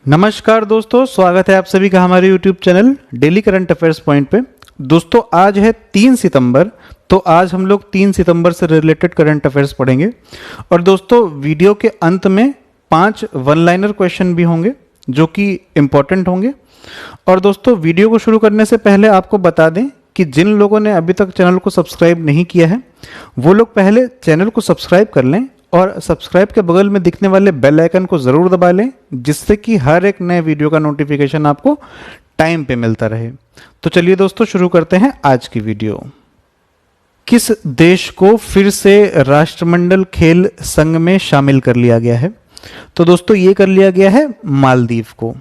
नमस्कार दोस्तों, स्वागत है आप सभी का हमारे YouTube channel daily current affairs point पे। दोस्तों आज है 3 सितंबर, तो आज हम लोग 3 सितंबर से रिलेटेड करंट अफेयर्स पढ़ेंगे। और दोस्तों वीडियो के अंत में 5 वन लाइनर क्वेश्चन भी होंगे जो कि इम्पोर्टेंट होंगे। और दोस्तों वीडियो को शुरू करने से पहले आपको बता दें कि जिन लोगों ने अभी तक चैनल को सब्सक्राइब नहीं किया है वो लोग पहले चैनल को सब्सक्राइब कर लें और सब्सक्राइब के बगल में दिखने वाले बेल आइकन को ज़रूर दबा लें, जिससे कि हर एक नए वीडियो का नोटिफिकेशन आपको टाइम पे मिलता रहे। तो चलिए दोस्तों शुरू करते हैं आज की वीडियो। किस देश को फिर से राष्ट्रमंडल खेल संघ में शामिल कर लिया गया है? तो दोस्तों ये कर लिया गया है मालदीव को।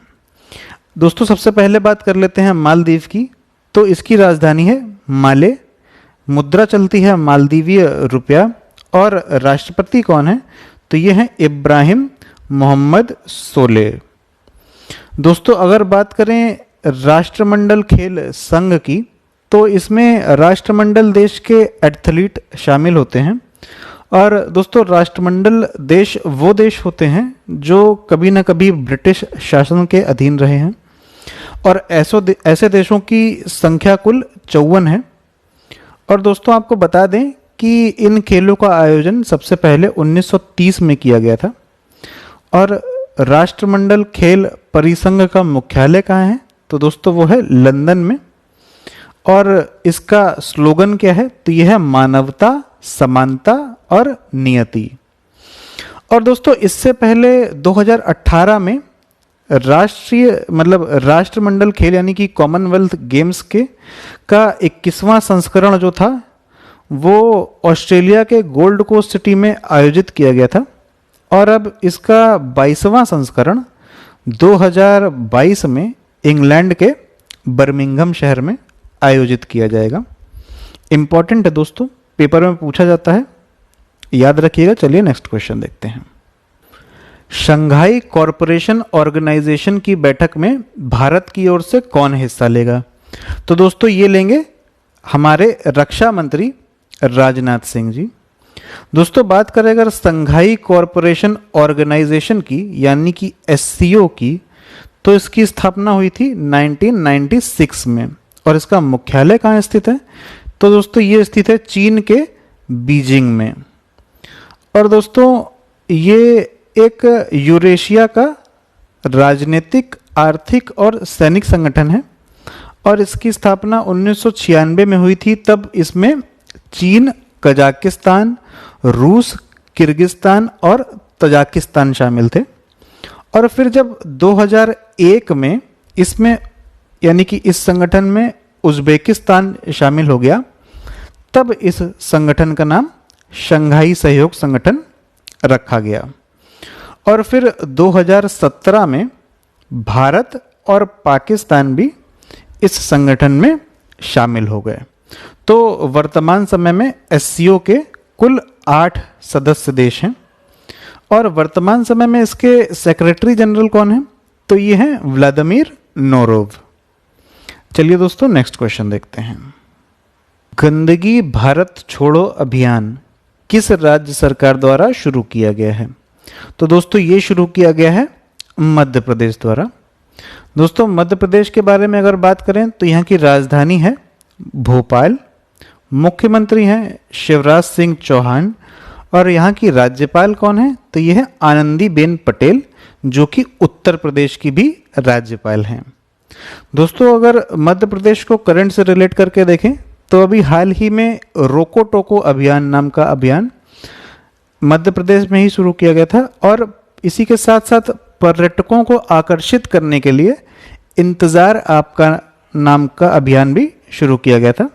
दोस्तों सबसे पहले बात कर लेते हैं मालदीव की। तो इसकी राजधानी है माले, मुद्रा चलती है मालदीवीय रुपया, और राष्ट्रपति कौन है? तो ये हैं इब्राहिम मोहम्मद सोलेह। दोस्तों अगर बात करें राष्ट्रमंडल खेल संघ की, तो इसमें राष्ट्रमंडल देश के एथलीट शामिल होते हैं। और दोस्तों राष्ट्रमंडल देश वो देश होते हैं जो कभी ना कभी ब्रिटिश शासन के अधीन रहे हैं, और ऐसे देशों की संख्या कुल 54 है। और दोस्तों आपको बता दें कि इन खेलों का आयोजन सबसे पहले 1930 में किया गया था। और राष्ट्रमंडल खेल परिसंघ का मुख्यालय कहाँ है? तो दोस्तों वो है लंदन में। और इसका स्लोगन क्या है? तो यह है मानवता, समानता और नियति। और दोस्तों इससे पहले 2018 में राष्ट्रमंडल खेल यानी कि कॉमनवेल्थ गेम्स के का 21वां संस्करण जो था वो ऑस्ट्रेलिया के गोल्ड कोस्ट सिटी में आयोजित किया गया था। और अब इसका 22वां संस्करण 2022 में इंग्लैंड के बर्मिंघम शहर में आयोजित किया जाएगा। इम्पॉर्टेंट है दोस्तों, पेपर में पूछा जाता है, याद रखिएगा। चलिए नेक्स्ट क्वेश्चन देखते हैं। शंघाई कॉरपोरेशन ऑर्गेनाइजेशन की बैठक में भारत की ओर से कौन हिस्सा लेगा? तो दोस्तों ये लेंगे हमारे रक्षा मंत्री राजनाथ सिंह जी। दोस्तों बात करें अगर शंघाई कॉरपोरेशन ऑर्गेनाइजेशन की यानी कि एससीओ की, तो इसकी स्थापना हुई थी 1996 में। और इसका मुख्यालय कहाँ स्थित है? तो दोस्तों ये स्थित है चीन के बीजिंग में। और दोस्तों ये एक यूरेशिया का राजनीतिक, आर्थिक और सैनिक संगठन है। और इसकी स्थापना 1996 में हुई थी। तब इसमें चीन, कजाकिस्तान, रूस, किर्गिस्तान और तजाकिस्तान शामिल थे। और फिर जब 2001 में इसमें यानी कि इस संगठन में उज़्बेकिस्तान शामिल हो गया, तब इस संगठन का नाम शंघाई सहयोग संगठन रखा गया। और फिर 2017 में भारत और पाकिस्तान भी इस संगठन में शामिल हो गए। तो वर्तमान समय में एससीओ के कुल 8 सदस्य देश हैं। और वर्तमान समय में इसके सेक्रेटरी जनरल कौन है? तो ये हैं व्लादिमीर नोरोव। चलिए दोस्तों नेक्स्ट क्वेश्चन देखते हैं। गंदगी भारत छोड़ो अभियान किस राज्य सरकार द्वारा शुरू किया गया है? तो दोस्तों ये शुरू किया गया है मध्य प्रदेश द्वारा। दोस्तों मध्य प्रदेश के बारे में अगर बात करें तो यहाँ की राजधानी है भोपाल, मुख्यमंत्री हैं शिवराज सिंह चौहान, और यहाँ की राज्यपाल कौन है? तो ये है आनंदीबेन पटेल, जो कि उत्तर प्रदेश की भी राज्यपाल हैं। दोस्तों अगर मध्य प्रदेश को करंट से रिलेट करके देखें तो अभी हाल ही में रोको टोको अभियान नाम का अभियान मध्य प्रदेश में ही शुरू किया गया था। और इसी के साथ साथ पर्यटकों को आकर्षित करने के लिए इंतज़ार आपका नाम का अभियान भी शुरू किया गया था।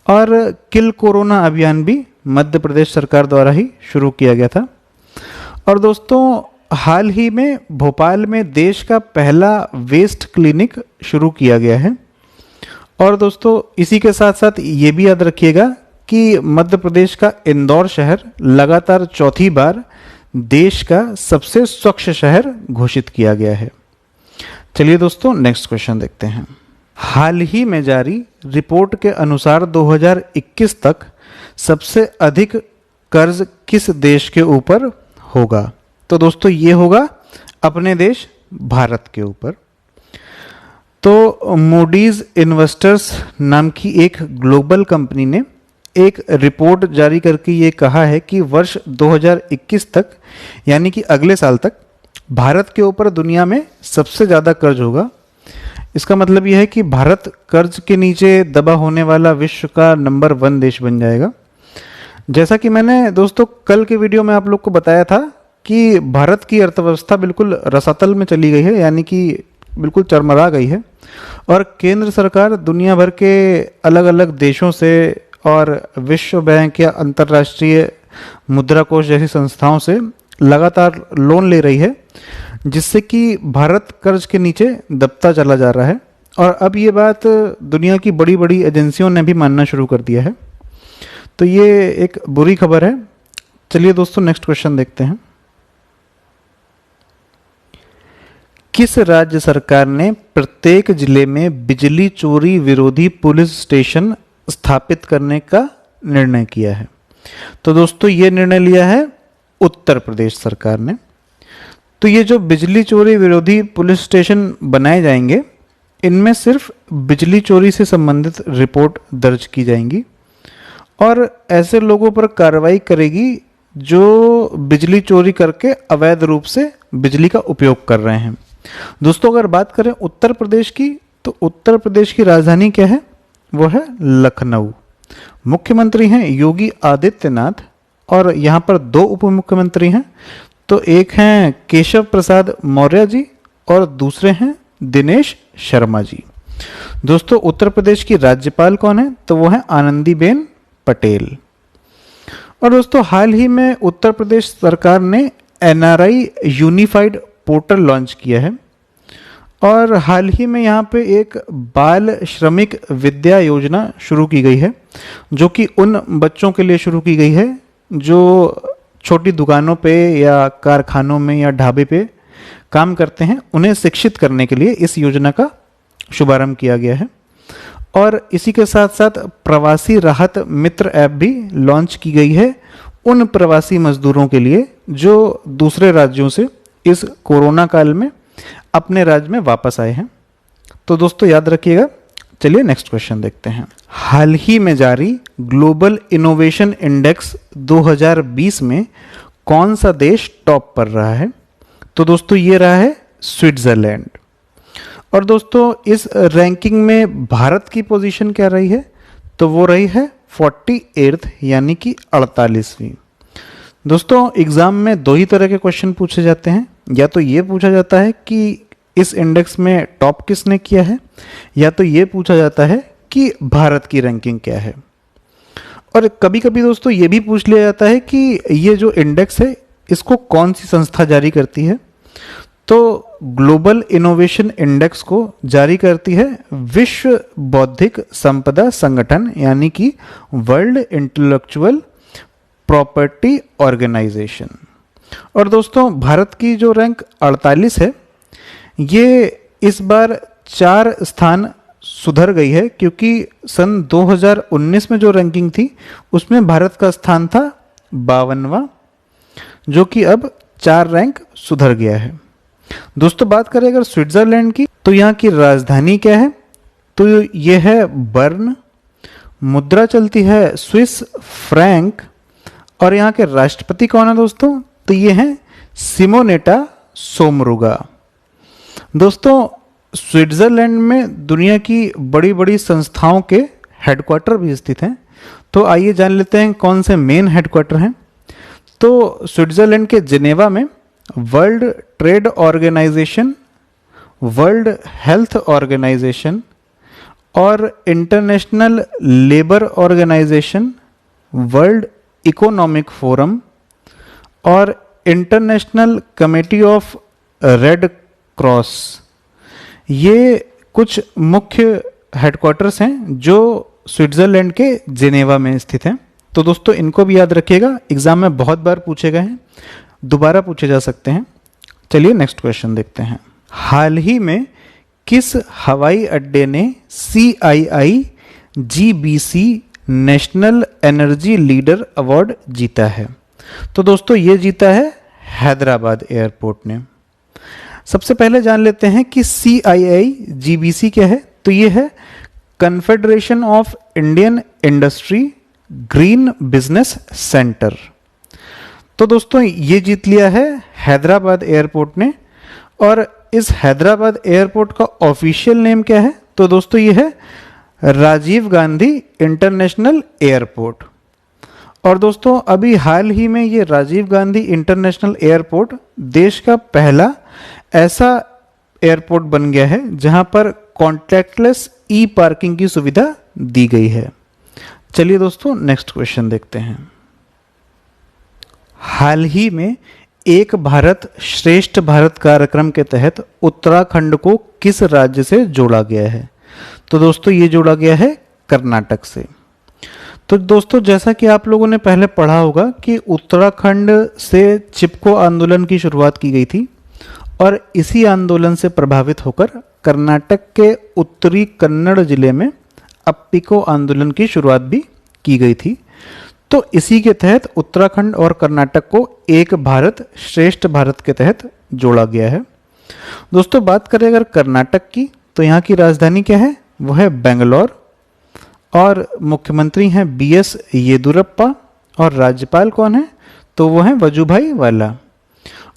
और किल कोरोना अभियान भी मध्य प्रदेश सरकार द्वारा ही शुरू किया गया था। और दोस्तों हाल ही में भोपाल में देश का पहला वेस्ट क्लिनिक शुरू किया गया है। और दोस्तों इसी के साथ साथ ये भी याद रखिएगा कि मध्य प्रदेश का इंदौर शहर लगातार चौथी बार देश का सबसे स्वच्छ शहर घोषित किया गया है। चलिए दोस्तों नेक्स्ट क्वेश्चन देखते हैं। हाल ही में जारी रिपोर्ट के अनुसार 2021 तक सबसे अधिक कर्ज किस देश के ऊपर होगा? तो दोस्तों ये होगा अपने देश भारत के ऊपर। तो मूडीज इन्वेस्टर्स नाम की एक ग्लोबल कंपनी ने एक रिपोर्ट जारी करके ये कहा है कि वर्ष 2021 तक, यानी कि अगले साल तक, भारत के ऊपर दुनिया में सबसे ज़्यादा कर्ज होगा। इसका मतलब यह है कि भारत कर्ज के नीचे दबा होने वाला विश्व का नंबर 1 देश बन जाएगा। जैसा कि मैंने दोस्तों कल के वीडियो में आप लोग को बताया था कि भारत की अर्थव्यवस्था बिल्कुल रसातल में चली गई है, यानी कि बिल्कुल चरमरा गई है, और केंद्र सरकार दुनिया भर के अलग अलग देशों से और विश्व बैंक या अंतर्राष्ट्रीय मुद्रा कोष जैसी संस्थाओं से लगातार लोन ले रही है, जिससे कि भारत कर्ज के नीचे दबता चला जा रहा है। और अब ये बात दुनिया की बड़ी बड़ी एजेंसियों ने भी मानना शुरू कर दिया है। तो ये एक बुरी खबर है। चलिए दोस्तों नेक्स्ट क्वेश्चन देखते हैं। किस राज्य सरकार ने प्रत्येक जिले में बिजली चोरी विरोधी पुलिस स्टेशन स्थापित करने का निर्णय किया है? तो दोस्तों ये निर्णय लिया है उत्तर प्रदेश सरकार ने। तो ये जो बिजली चोरी विरोधी पुलिस स्टेशन बनाए जाएंगे, इनमें सिर्फ बिजली चोरी से संबंधित रिपोर्ट दर्ज की जाएंगी और ऐसे लोगों पर कार्रवाई करेगी जो बिजली चोरी करके अवैध रूप से बिजली का उपयोग कर रहे हैं। दोस्तों अगर बात करें उत्तर प्रदेश की, तो उत्तर प्रदेश की राजधानी क्या है? वो है लखनऊ। मुख्यमंत्री हैं योगी आदित्यनाथ और यहाँ पर 2 उप मुख्यमंत्री हैं। तो एक हैं केशव प्रसाद मौर्य जी और दूसरे हैं दिनेश शर्मा जी। दोस्तों उत्तर प्रदेश की राज्यपाल कौन है? तो वो है आनंदीबेन पटेल। और दोस्तों हाल ही में उत्तर प्रदेश सरकार ने एनआरआई यूनिफाइड पोर्टल लॉन्च किया है और हाल ही में यहाँ पे एक बाल श्रमिक विद्या योजना शुरू की गई है, जो कि उन बच्चों के लिए शुरू की गई है जो छोटी दुकानों पे या कारखानों में या ढाबे पे काम करते हैं। उन्हें शिक्षित करने के लिए इस योजना का शुभारंभ किया गया है। और इसी के साथ साथ प्रवासी राहत मित्र ऐप भी लॉन्च की गई है उन प्रवासी मजदूरों के लिए जो दूसरे राज्यों से इस कोरोना काल में अपने राज्य में वापस आए हैं। तो दोस्तों याद रखिएगा। चलिए नेक्स्ट क्वेश्चन देखते हैं। हाल ही में जारी ग्लोबल इनोवेशन इंडेक्स 2020 में कौन सा देश टॉप पर रहा है? तो दोस्तों ये रहा है स्विट्जरलैंड। और दोस्तों इस रैंकिंग में भारत की पोजीशन क्या रही है? तो वो रही है 48th, यानी कि 48वीं। दोस्तों एग्जाम में 2 ही तरह के क्वेश्चन पूछे जाते हैं। या तो ये पूछा जाता है कि इस इंडेक्स में टॉप किसने किया है, या तो ये पूछा जाता है कि भारत की रैंकिंग क्या है। और कभी कभी दोस्तों ये भी पूछ लिया जाता है कि ये जो इंडेक्स है इसको कौन सी संस्था जारी करती है। तो ग्लोबल इनोवेशन इंडेक्स को जारी करती है विश्व बौद्धिक संपदा संगठन, यानी कि वर्ल्ड इंटेलेक्चुअल प्रॉपर्टी ऑर्गेनाइजेशन। और दोस्तों भारत की जो रैंक 48 है, ये इस बार 4 स्थान सुधर गई है, क्योंकि सन 2019 में जो रैंकिंग थी उसमें भारत का स्थान था 52वां, जो कि अब 4 रैंक सुधर गया है। दोस्तों बात करें अगर स्विट्जरलैंड की, तो यहाँ की राजधानी क्या है? तो ये है बर्न, मुद्रा चलती है स्विस फ्रैंक, और यहाँ के राष्ट्रपति कौन है दोस्तों? तो ये हैं सिमोनेटा सोमरुगा। दोस्तों स्विट्जरलैंड में दुनिया की बड़ी बड़ी संस्थाओं के हेडक्वार्टर भी स्थित हैं। तो आइए जान लेते हैं कौन से मेन हेडक्वार्टर हैं। तो स्विट्जरलैंड के जिनेवा में World Trade Organisation, World Health Organisation और International Labour Organisation, World Economic Forum और International Committee of Red Cross, ये कुछ मुख्य हेडक्वार्टर्स हैं जो स्विट्जरलैंड के जिनेवा में स्थित हैं। तो दोस्तों इनको भी याद रखिएगा, एग्जाम में बहुत बार पूछे गए हैं, दोबारा पूछे जा सकते हैं। चलिए नेक्स्ट क्वेश्चन देखते हैं। हाल ही में किस हवाई अड्डे ने CII GBC national energy leader award जीता है? तो दोस्तों ये जीता है हैदराबाद एयरपोर्ट ने। सबसे पहले जान लेते हैं कि CII-GBC क्या है। तो ये है confederation of Indian industry green business centre. तो दोस्तों ये जीत लिया है हैदराबाद एयरपोर्ट ने। और इस हैदराबाद एयरपोर्ट का ऑफिशियल नेम क्या है? तो दोस्तों ये है राजीव गांधी इंटरनेशनल एयरपोर्ट। और दोस्तों अभी हाल ही में ये राजीव गांधी इंटरनेशनल एयरपोर्ट देश का पहला ऐसा एयरपोर्ट बन गया है जहां पर कॉन्टैक्टलेस ई पार्किंग की सुविधा दी गई है। चलिए दोस्तों नेक्स्ट क्वेश्चन देखते हैं। हाल ही में एक भारत श्रेष्ठ भारत कार्यक्रम के तहत उत्तराखंड को किस राज्य से जोड़ा गया है? तो दोस्तों ये जोड़ा गया है कर्नाटक से। तो दोस्तों जैसा कि आप लोगों ने पहले पढ़ा होगा कि उत्तराखंड से चिपको आंदोलन की शुरुआत की गई थी और इसी आंदोलन से प्रभावित होकर कर्नाटक के उत्तरी कन्नड़ जिले में अप्पिको आंदोलन की शुरुआत भी की गई थी। तो इसी के तहत उत्तराखंड और कर्नाटक को एक भारत श्रेष्ठ भारत के तहत जोड़ा गया है। दोस्तों बात करें अगर कर्नाटक की, तो यहाँ की राजधानी क्या है? वो है बेंगलोर और मुख्यमंत्री हैं BS येदुरप्पा और राज्यपाल कौन है? तो वो हैं वजुभाई वाला।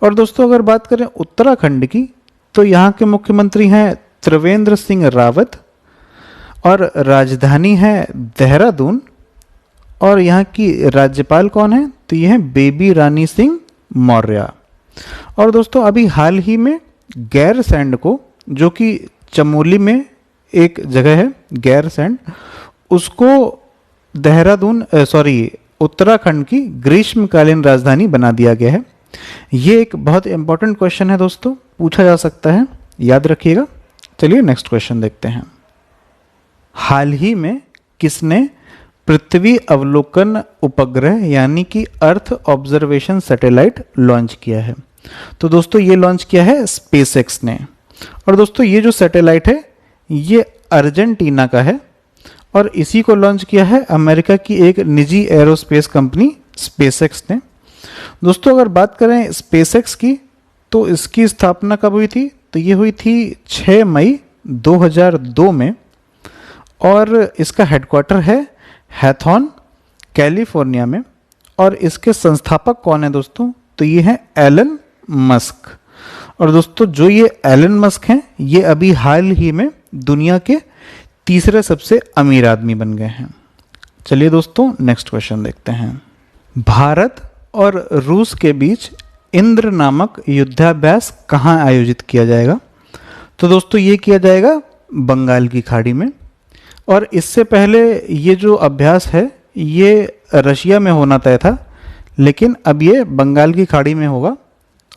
और दोस्तों अगर बात करें उत्तराखंड की, तो यहाँ के मुख्यमंत्री हैं त्रिवेंद्र सिंह रावत और राजधानी है देहरादून। और यहाँ की राज्यपाल कौन है? तो ये है बेबी रानी सिंह मौर्य। और दोस्तों अभी हाल ही में गैरसैंड को, जो कि चमोली में एक जगह है गैरसैंड, उसको देहरादून उत्तराखंड की ग्रीष्मकालीन राजधानी बना दिया गया है। ये एक बहुत इंपॉर्टेंट क्वेश्चन है दोस्तों, पूछा जा सकता है, याद रखिएगा। चलिए नेक्स्ट क्वेश्चन देखते हैं। हाल ही में किसने पृथ्वी अवलोकन उपग्रह यानी कि अर्थ ऑब्जर्वेशन सैटेलाइट लॉन्च किया है? तो दोस्तों ये लॉन्च किया है स्पेसएक्स ने। और दोस्तों ये जो सैटेलाइट है ये अर्जेंटीना का है और इसी को लॉन्च किया है अमेरिका की एक निजी एरोस्पेस कंपनी स्पेसएक्स ने। दोस्तों अगर बात करें स्पेसएक्स की, तो इसकी स्थापना कब हुई थी? तो ये हुई थी 6 मई 2002 में और इसका हेडक्वार्टर है हैथॉन कैलिफोर्निया में। और इसके संस्थापक कौन है दोस्तों? तो ये हैं एलन मस्क। और दोस्तों जो ये एलन मस्क हैं ये अभी हाल ही में दुनिया के तीसरे सबसे अमीर आदमी बन गए हैं। चलिए दोस्तों नेक्स्ट क्वेश्चन देखते हैं। भारत और रूस के बीच इंद्र नामक युद्धाभ्यास कहाँ आयोजित किया जाएगा? तो दोस्तों ये किया जाएगा बंगाल की खाड़ी में। और इससे पहले ये जो अभ्यास है ये रशिया में होना तय था, लेकिन अब ये बंगाल की खाड़ी में होगा।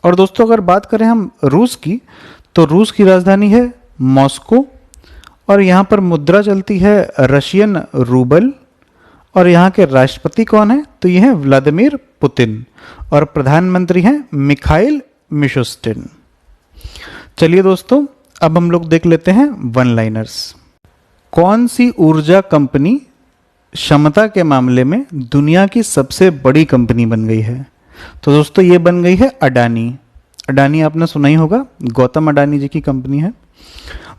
और दोस्तों अगर बात करें हम रूस की, तो रूस की राजधानी है मॉस्को और यहाँ पर मुद्रा चलती है रशियन रूबल। और यहाँ के राष्ट्रपति कौन है? तो ये हैं व्लादिमीर पुतिन और प्रधानमंत्री हैं मिखाइल मिशुस्टिन। चलिए दोस्तों अब हम लोग देख लेते हैं वन लाइनर्स। कौन सी ऊर्जा कंपनी क्षमता के मामले में दुनिया की सबसे बड़ी कंपनी बन गई है? तो दोस्तों ये बन गई है अडानी। अडानी आपने सुना ही होगा, गौतम अडानी जी की कंपनी है।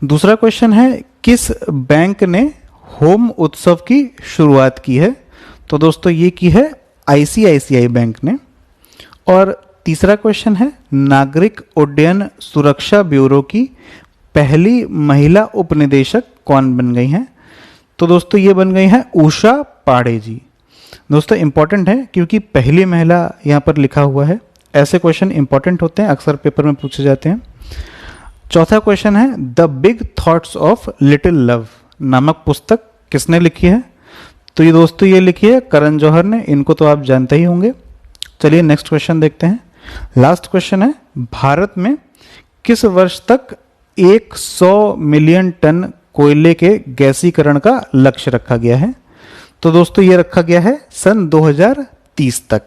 दूसरा क्वेश्चन है किस बैंक ने होम उत्सव की शुरुआत की है? तो दोस्तों ये की है ICICI बैंक ने। और तीसरा क्वेश्चन है नागरिक उड्डयन सुरक्षा ब्यूरो की पहली महिला उपनिदेशक कौन बन गई हैं? तो दोस्तों ये बन गई हैं उषा पांडे जी। दोस्तों इंपॉर्टेंट है क्योंकि पहली महिला यहाँ पर लिखा हुआ है। ऐसे क्वेश्चन इंपॉर्टेंट होते हैं, अक्सर पेपर में पूछे जाते हैं। चौथा क्वेश्चन है the big thoughts of little love नामक पुस्तक किसने लिखी है? तो ये दोस्तों ये लिखी है करण जौहर ने। इनको तो आप जानते ही होंगे। चलिए नेक्स्ट क्वेश्चन देखते हैं। लास्ट क्वेश्चन है भारत में किस वर्ष तक 100 मिलियन टन कोयले के गैसीकरण का लक्ष्य रखा गया है? तो दोस्तों ये रखा गया है सन 2030 तक।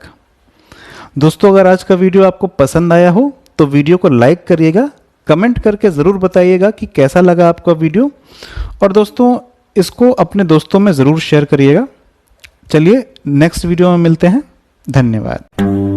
दोस्तों अगर आज का वीडियो आपको पसंद आया हो तो वीडियो को लाइक करिएगा, कमेंट करके ज़रूर बताइएगा कि कैसा लगा आपका वीडियो। और दोस्तों इसको अपने दोस्तों में ज़रूर शेयर करिएगा। चलिए नेक्स्ट वीडियो में मिलते हैं। धन्यवाद।